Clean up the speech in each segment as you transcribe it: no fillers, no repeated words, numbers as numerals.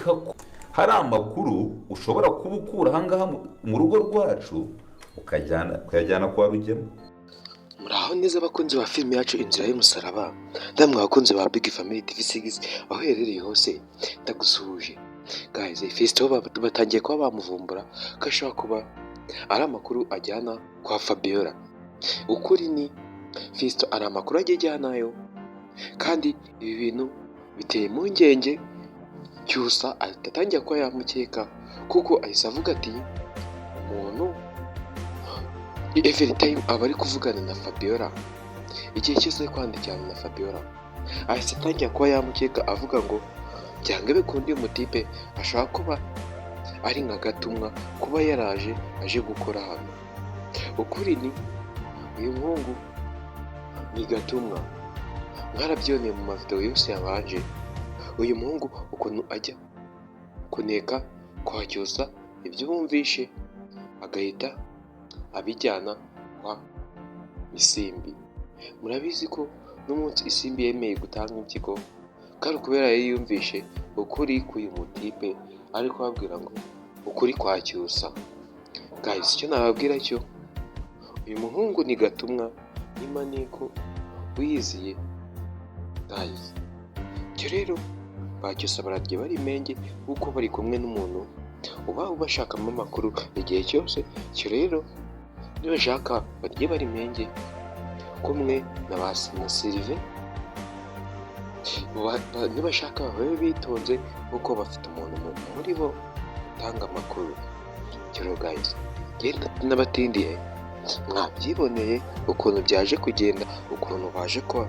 nkeka ko hari amakuru ushobora kuba ukura ahangaha mu rugo rwacu ukayajyana kwa Rugema. Muraho neza abakunzi ba filime yacu Inzira y'Umusaraba, namwe abakunzi ba Big Family TV6 aho uherereye hose ndagusuhuje. Guys, Fiston batangiye kuba bamuvumbura ko ashobora kuba ari amakuru ajyana kwa Fabiola. Ukuri ni Fiston ari amakuru agiye ajyanayo, kandi ibi bintu biteye impungenge. Cyusa atangiye kuba yamukeka kuko ahise avuga ati umuntu every time aba ari kuvugana na Fabiola, igihe cyose ari kwandikirana na Fabiola ahise atangira kuba yamukeka avuga ngo byanga bikundi umutipe ashaka kuba ari nka Gatumwa kuba yaraje aje gukora hano. Ukuri ni uyu muhungu ni Gatumwa, mwarabyoneye mu mavideo yose yabanje. Uyu muhungu ukuntu ajya kuneka kwa Cyusa ibyo bumvishe agahita abijyana kwa Isimbi. Murabizi ko n'umunsi Isimbi yemeye gutanga impyiko kandi kubera yiyumvishe ukuri k'uyu mutipe ari kubabwira ngo ukuri kwa Cyusa. Guys, icyo nababwira cyo uyu muhungu ni Gatumwa n'imaniko wiyiziye. Guys, cyo rero Cyusa baragiye bari menge kuko bari kumwe n'umuntu uba ubashakamo amakuru igihe cyose. Cyo rero nibashaka bagiye bari menge kumwe na ba Sylvain, nibashaka babe bitonze kuko bafite umuntu muri bo utanga amakuru. Cyo guys, genda n'abatindiye mwabyiboneye ukuntu byaje kugenda, ukuntu baje ko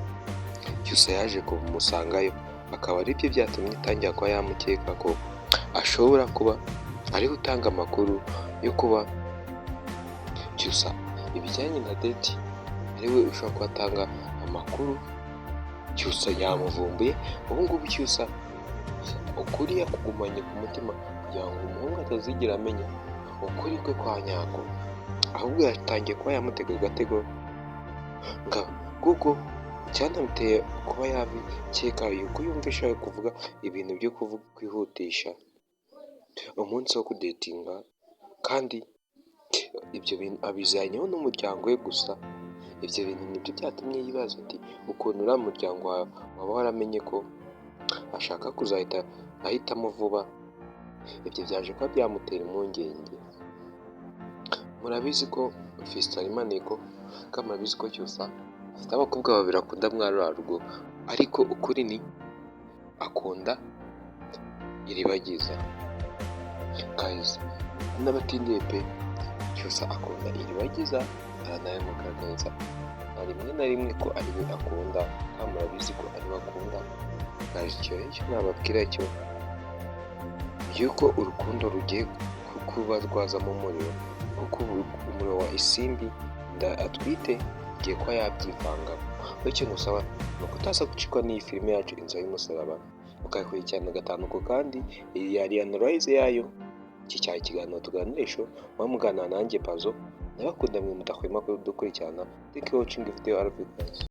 Cyusa yaje kumusangayo, akaba ari byo byatumye atangira kuba yamukeka ko ashobora kuba ari gutanga amakuru yo kuba Cyusa ibijyanye na date ariwe ushobora kuba atanga amakuru. Cyusa yamuvumbuye, ubu ngubu Cyusa ukuri yakugumanye ku mutima kugira ngo umuhungu atazigera amenya ukuri kwe kwa nyako, ahubwo yatangiye kuba yamutega agatego kuko cyanamuteye kuba yabikeka yuko yumvisha kuvuga ibintu byo kwihutisha umunsi wo kudetinga, kandi ibyo bintu abizanyeho n'umuryango we gusa. Ibyo bintu nibyo byatumye yibaza ati ukuntu uriya muryango waba waramenye ko ashaka kuzahita ahitamo vuba. Ibyo byaje kuba byamutera impungenge. Murabizi ko Fiston Maneko kandi murabizi ko Cyusa afite abakobwa babiri akunda mwarura rugo, ariko ukuri ni akunda Iribagiza. Guys, n'abatindiye pe, Cyusa akunda Iribagiza aranamugaragariza rimwe na rimwe ko ariwe akunda, kandi murabizi ko ariwe akunda. Guys, icyo nababwira cyo yuko urukundo rugiye kuba rwazamo umuriro, kuko umuriro wa Isimbi atwite igiye kuba yabyivangamo. Icyo ngusaba ni ukutaza gucikwa n'iyi filime yacu Inzira y'Umusaraba, ukayikurikirana gatanu ku kandi. Iyi yari analyze yayo. Iki cyari ikiganiro tuganirisho muganira nanjye Pazo. Ndabakunda mwe mudahwema kudukurikirana. Thank you for watching the video.